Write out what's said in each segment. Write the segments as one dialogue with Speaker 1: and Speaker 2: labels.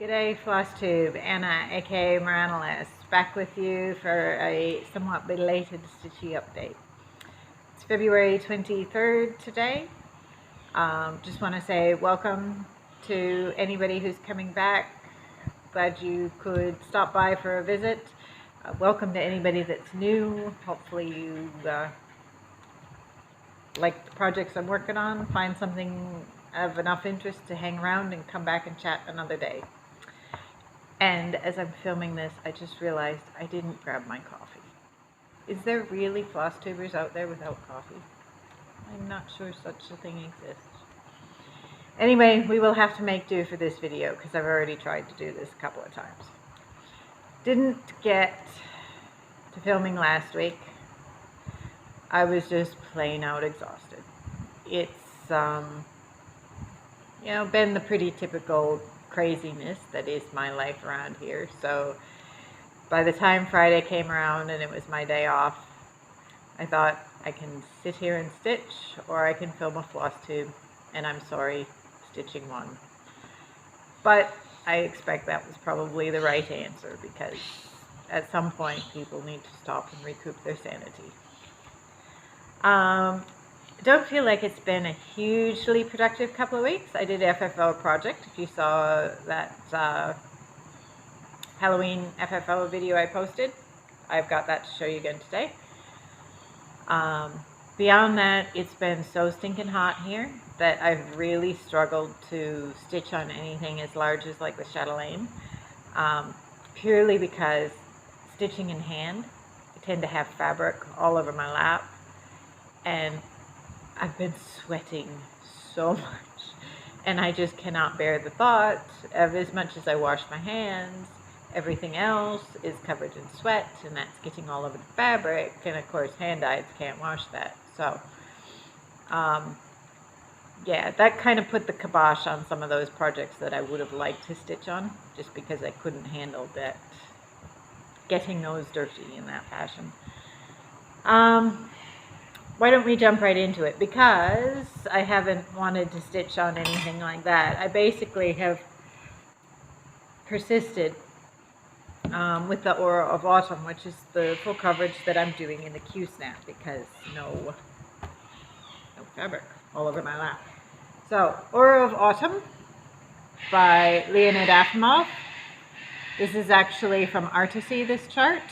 Speaker 1: G'day Flosstube, Anna aka Moranalis, back with you for a somewhat belated Stitchy update. It's February 23rd today. Just want to say welcome to anybody who's coming back. Glad you could stop by for a visit. Welcome to anybody that's new. Hopefully you like the projects I'm working on, find something of enough interest to hang around and come back and chat another day. And as I'm filming this, I just realized I didn't grab my coffee. Is there really Flosstubers out there without coffee? I'm not sure such a thing exists. Anyway, we will have to make do for this video because I've already tried to do this a couple of times. Didn't get to filming last week. I was just plain out exhausted. It's, been the pretty typical craziness that is my life around here. So by the time Friday came around and it was my day off, I thought I can sit here and stitch, or I can film a Flosstube, and I'm sorry, stitching one. But I expect that was probably the right answer, because at some point people need to stop and recoup their sanity. I don't feel like it's been a hugely productive couple of weeks. I did FFO project. If you saw that Halloween FFO video I posted, I've got that to show you again today. Beyond that, it's been so stinking hot here that I've really struggled to stitch on anything as large as like the Chatelaine, purely because stitching in hand, I tend to have fabric all over my lap, and I've been sweating so much, and I just cannot bear the thought of, as much as I wash my hands, everything else is covered in sweat, and that's getting all over the fabric, and of course hand-dyes can't wash that. So yeah, that kind of put the kibosh on some of those projects that I would have liked to stitch on, just because I couldn't handle that, getting those dirty in that fashion. Why don't we jump right into it? Because I haven't wanted to stitch on anything like that. I basically have persisted with the Aura of Autumn, which is the full coverage that I'm doing in the Q-snap, because no fabric all over my lap. So, Aura of Autumn by Leonid Afremov. This is actually from Artecy, this chart.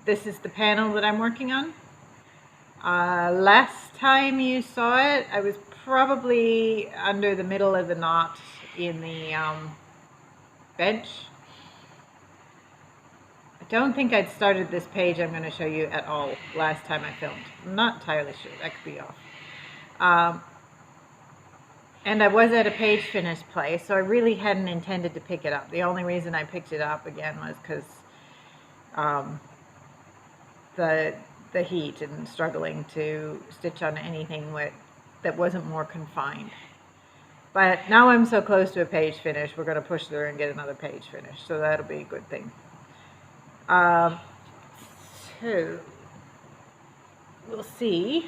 Speaker 1: This is the panel that I'm working on. Last time you saw it, I was probably under the middle of the knot in the bench. I don't think I'd started this page I'm going to show you at all last time I filmed. I'm not entirely sure. That could be off. And I was at a page finish place, so I really hadn't intended to pick it up. The only reason I picked it up again was because the heat and struggling to stitch on anything that wasn't more confined. But now I'm so close to a page finish, we're going to push through and get another page finish, so that'll be a good thing. So we'll see.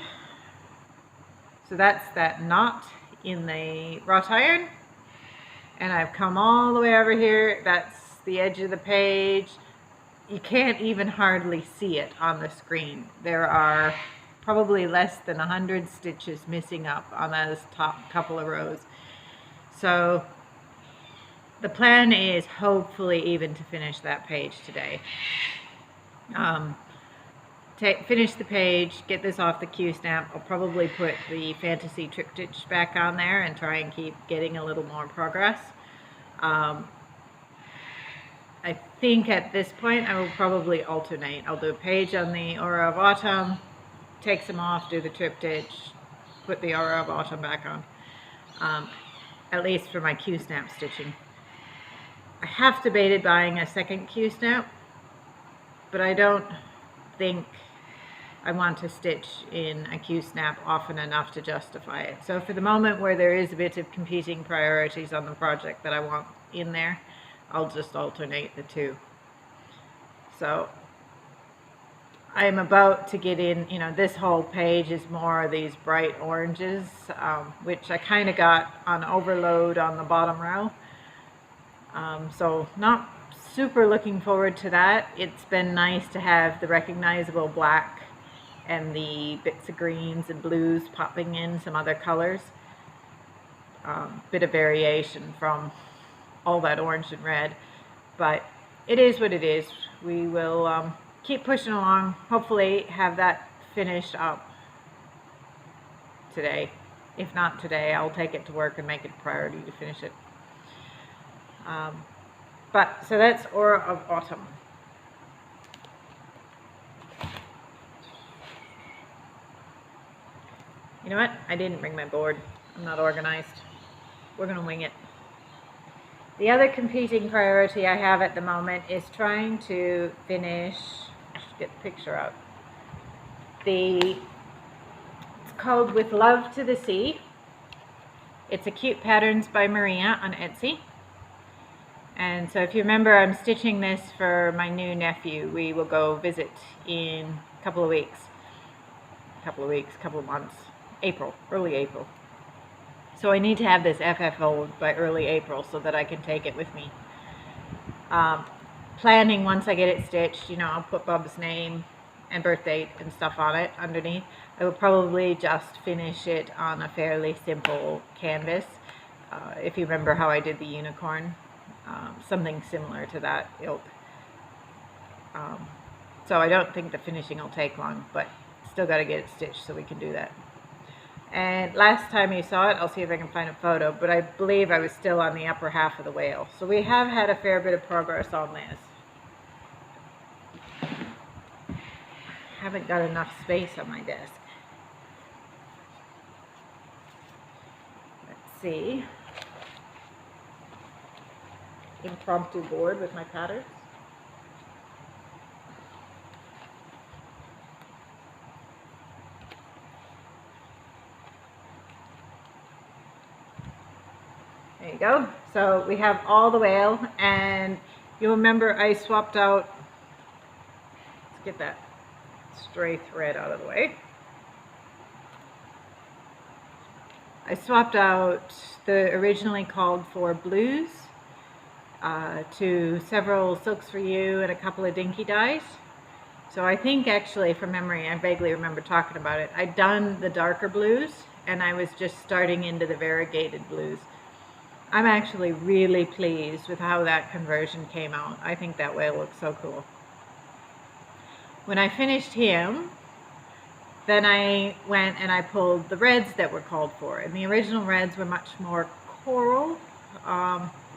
Speaker 1: So that's that knot in the wrought iron, and I've come all the way over here. That's the edge of the page. You can't even hardly see it on the screen. There are probably less than 100 stitches missing up on those top couple of rows. So the plan is hopefully even to finish that page today. Finish the page, get this off the Q-snap. I'll probably put the fantasy triptych back on there and try and keep getting a little more progress. I think at this point I will probably alternate. I'll do a page on the Aura of Autumn, take some off, do the triptych, put the Aura of Autumn back on, at least for my Q-snap stitching. I have debated buying a second Q-snap, but I don't think I want to stitch in a Q-snap often enough to justify it. So for the moment where there is a bit of competing priorities on the project that I want in there, I'll just alternate the two. So I'm about to get in, you know, this whole page is more of these bright oranges, which I kind of got on overload on the bottom row. So not super looking forward to that. It's been nice to have the recognizable black and the bits of greens and blues popping in, some other colors. Bit of variation from all that orange and red, but it is what it is. We will keep pushing along, hopefully have that finished up today. If not today, I'll take it to work and make it a priority to finish it. But so that's Aura of Autumn. You know what? I didn't bring my board. I'm not organized. We're going to wing it. The other competing priority I have at the moment is trying to finish, I should get the picture out. It's called With Love to the Sea. It's a Cute Patterns by Maria on Etsy. And so if you remember, I'm stitching this for my new nephew. We will go visit in a couple of weeks. Couple of months. April, early April. So I need to have this FFO by early April so that I can take it with me. Planning once I get it stitched, you know, I'll put Bub's name and birth date and stuff on it underneath. I will probably just finish it on a fairly simple canvas. If you remember how I did the unicorn, something similar to that ilk. So I don't think the finishing will take long, but still got to get it stitched so we can do that. And last time you saw it, I'll see if I can find a photo, but I believe I was still on the upper half of the whale. So we have had a fair bit of progress on this. Haven't got enough space on my desk. Let's see. Impromptu board with my patterns. There you go. So we have all the whale, and you'll remember I swapped out, let's get that stray thread out of the way. I swapped out the originally called for blues to several Silks for You and a couple of dinky dyes. So I think actually from memory, I vaguely remember talking about it. I'd done the darker blues and I was just starting into the variegated blues. I'm actually really pleased with how that conversion came out. I think that whale looks so cool. When I finished him, then I went and I pulled the reds that were called for. And the original reds were much more coral,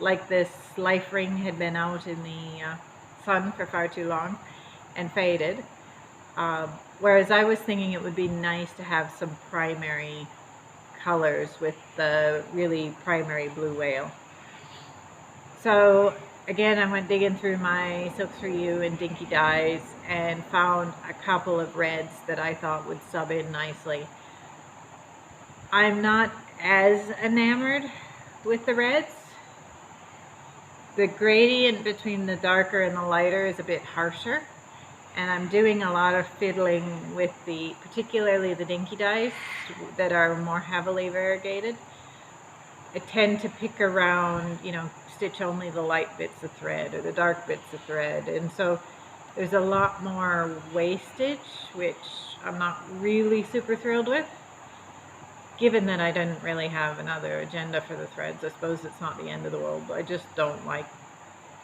Speaker 1: like this life ring had been out in the sun for far too long and faded. Whereas I was thinking it would be nice to have some primary colors with the really primary blue whale. So again, I went digging through my Silks for You and dinky dyes and found a couple of reds that I thought would sub in nicely. I'm not as enamored with the reds. The gradient between the darker and the lighter is a bit harsher, and I'm doing a lot of fiddling with particularly the dinky dyes that are more heavily variegated. I tend to pick around, you know, stitch only the light bits of thread or the dark bits of thread, and so there's a lot more wastage, which I'm not really super thrilled with. Given that I didn't really have another agenda for the threads, I suppose it's not the end of the world. I just don't like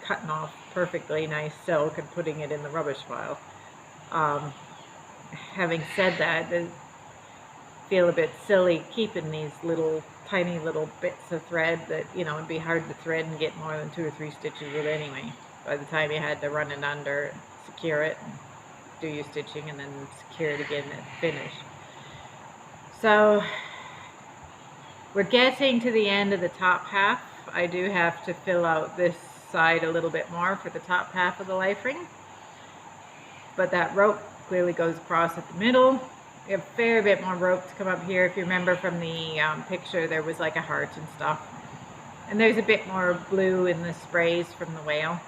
Speaker 1: cutting off perfectly nice silk and putting it in the rubbish pile. Having said that, I feel a bit silly keeping these tiny little bits of thread that, you know, it'd be hard to thread and get more than 2 or 3 stitches with anyway. By the time you had to run it under, secure it, and do your stitching, and then secure it again at the finish. So we're getting to the end of the top half. I do have to fill out this side a little bit more for the top half of the life ring, but that rope clearly goes across at the middle. We have a fair bit more rope to come up here. If you remember from the picture, there was like a heart and stuff, and there's a bit more blue in the sprays from the whale.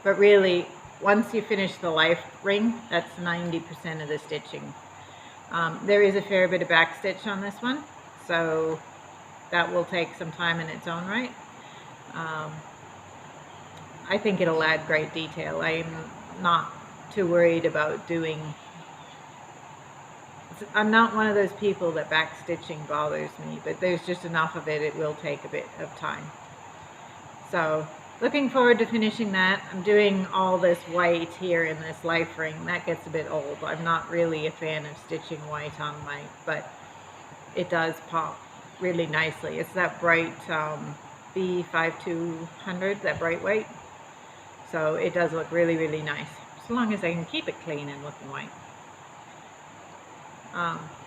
Speaker 1: But really, once you finish the life ring, that's 90% of the stitching. There is a fair bit of back stitch on this one, so that will take some time in its own right. I think it'll add great detail. I'm not too worried about doing... I'm not one of those people that back stitching bothers me, but there's just enough of it, it will take a bit of time. So, looking forward to finishing that. I'm doing all this white here in this life ring. That gets a bit old. I'm not really a fan of stitching white on white, but it does pop really nicely. It's that bright B5200, that bright white. So it does look really, really nice, so long as I can keep it clean and looking white.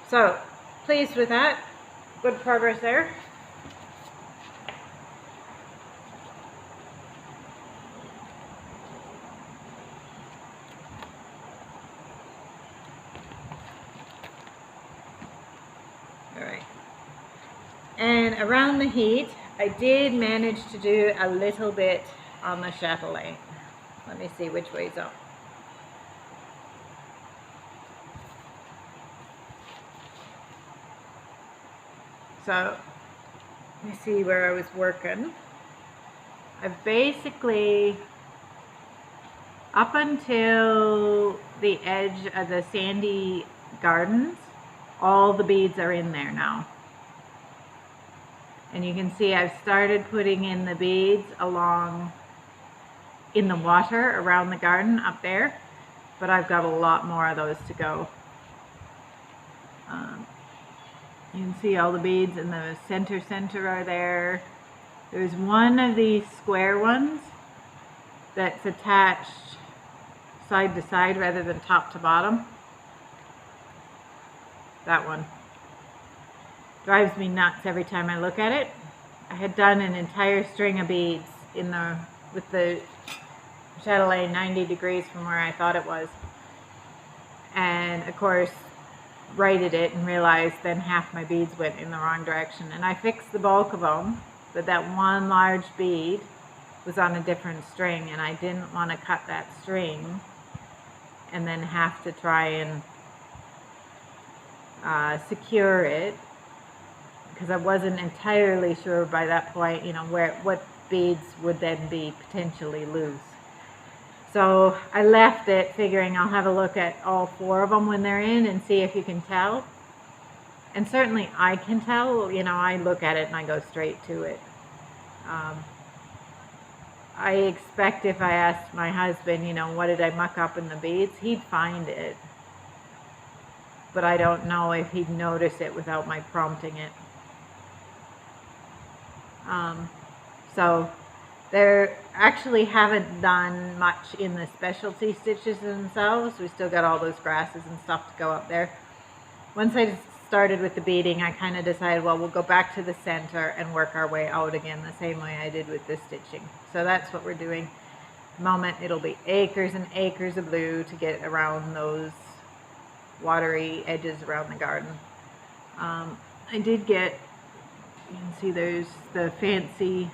Speaker 1: So, pleased with that. Good progress there. Alright. And around the heat, I did manage to do a little bit on the Chatelaine. Let me see which way's up. So, let me see where I was working. I've basically, up until the edge of the sandy gardens, all the beads are in there now. And you can see I've started putting in the beads along in the water around the garden up there, but I've got a lot more of those to go. You can see all the beads in the center are there. There's one of these square ones that's attached side to side rather than top to bottom. That one drives me nuts every time I look at it. I had done an entire string of beads in with the Chatelaine 90 degrees from where I thought it was, and of course righted it and realized then half my beads went in the wrong direction, and I fixed the bulk of them, but that one large bead was on a different string, and I didn't want to cut that string and then have to try and secure it, because I wasn't entirely sure by that point, you know, what beads would then be potentially loose. So I left it figuring I'll have a look at all 4 of them when they're in and see if you can tell. And certainly I can tell, you know, I look at it and I go straight to it. I expect if I asked my husband, you know, what did I muck up in the beads, he'd find it. But I don't know if he'd notice it without my prompting it. So they actually haven't done much in the specialty stitches themselves. We still got all those grasses and stuff to go up there. Once I started with the beading, I kind of decided, well, we'll go back to the center and work our way out again the same way I did with the stitching. So that's what we're doing. At the moment, it'll be acres and acres of blue to get around those watery edges around the garden. I did get, you can see there's the fancy,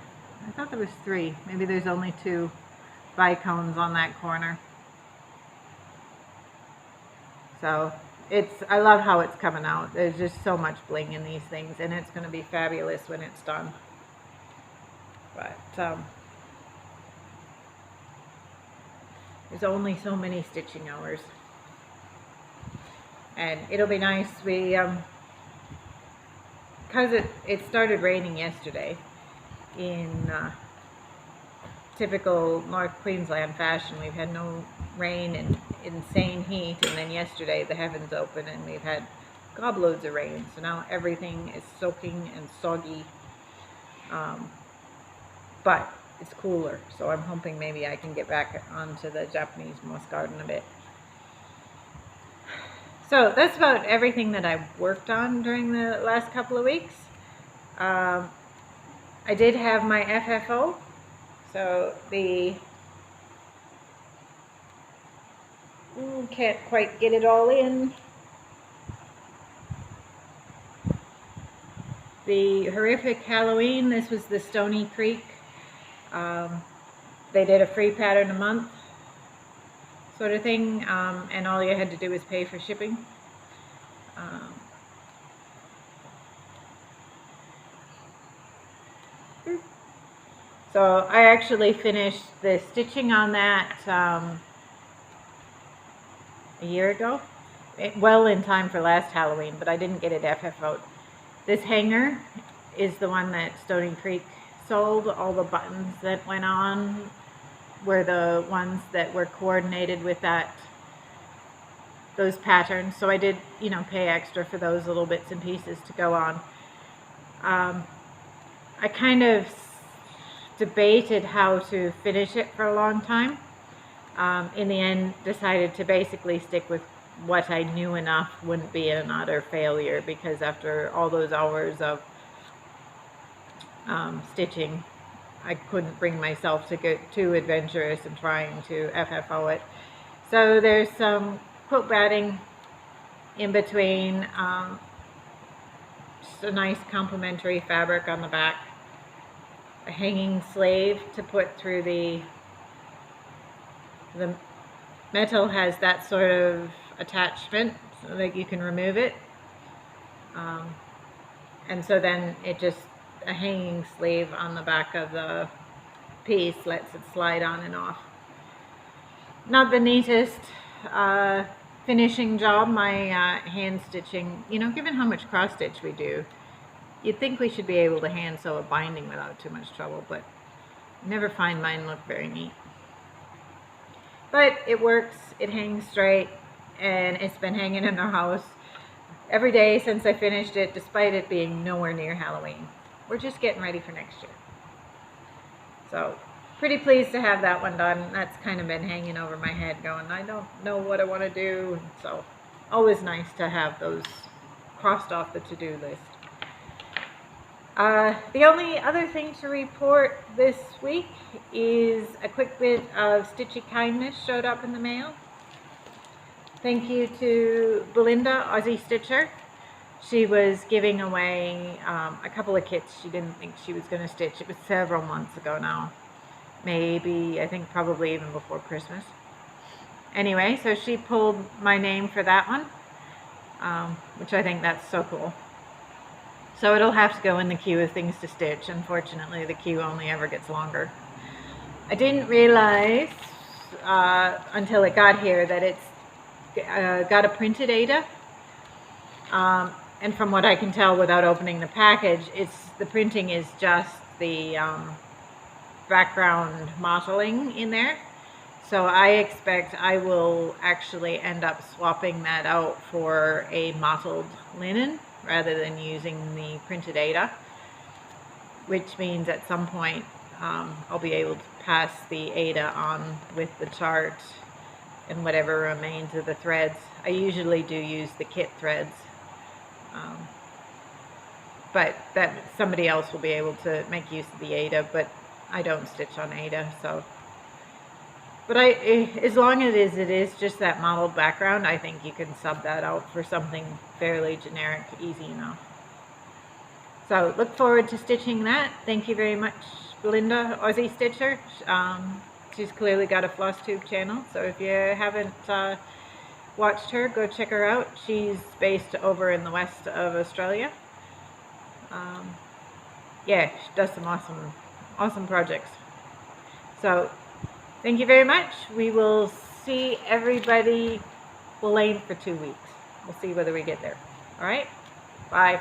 Speaker 1: I thought there was 3, maybe there's only 2 bicones on that corner. So I love how it's coming out. There's just so much bling in these things, and it's going to be fabulous when it's done. But there's only so many stitching hours. And it'll be nice, because it started raining yesterday in typical North Queensland fashion. We've had no rain and insane heat, and then yesterday the heavens opened and we've had gobloads of rain, so now everything is soaking and soggy, but it's cooler, so I'm hoping maybe I can get back onto the Japanese moss garden a bit. So that's about everything that I've worked on during the last couple of weeks. I did have my FFO, so can't quite get it all in. The Horriffic Halloween, this was the Stony Creek. They did a free pattern a month. sort of thing, and all you had to do was pay for shipping. So I actually finished the stitching on that a year ago, well in time for last Halloween, but I didn't get it FFO'd. This hanger is the one that Stony Creek sold. All the buttons that went on were the ones that were coordinated with those patterns. So I did, you know, pay extra for those little bits and pieces to go on. I kind of debated how to finish it for a long time. In the end, decided to basically stick with what I knew enough wouldn't be an utter failure, because after all those hours of stitching, I couldn't bring myself to get too adventurous in trying to FFO it. So there's some quilt batting in between, just a nice complementary fabric on the back, a hanging sleeve to put through the metal has that sort of attachment so that you can remove it, and so then it just, a hanging sleeve on the back of the piece lets it slide on and off. Not the neatest finishing job, my hand stitching, you know, given how much cross stitch we do, you'd think we should be able to hand sew a binding without too much trouble, but I never find mine look very neat. But it works, it hangs straight, and it's been hanging in our house every day since I finished it, despite it being nowhere near Halloween. We're just getting ready for next year. So, pretty pleased to have that one done. That's kind of been hanging over my head going, I don't know what I want to do. So, always nice to have those crossed off the to-do list. The only other thing to report this week is a quick bit of Stitchy kindness showed up in the mail. Thank you to Belinda, Aussie Stitcher. She was giving away a couple of kits she didn't think she was going to stitch. It was several months ago now. Maybe, I think probably even before Christmas. Anyway, so she pulled my name for that one, which I think that's so cool. So it'll have to go in the queue of things to stitch. Unfortunately, the queue only ever gets longer. I didn't realize until it got here that it's got a printed Ada. And from what I can tell without opening the package, the printing is just the background mottling in there. So I expect I will actually end up swapping that out for a mottled linen rather than using the printed Ada, which means at some point I'll be able to pass the Ada on with the chart and whatever remains of the threads. I usually do use the kit threads, but that somebody else will be able to make use of the Ada, but I don't stitch on Ada, so. But as long as it is just that mottled background, I think you can sub that out for something fairly generic, easy enough. So look forward to stitching that. Thank you very much, Belinda, Aussie Stitcher. She's clearly got a Flosstube channel, so if you haven't watched her, go check her out. She's based over in the west of Australia. Yeah, she does some awesome projects. So thank you very much. We will see everybody. We'll aim for 2 weeks. We'll see whether we get there. All right? Bye.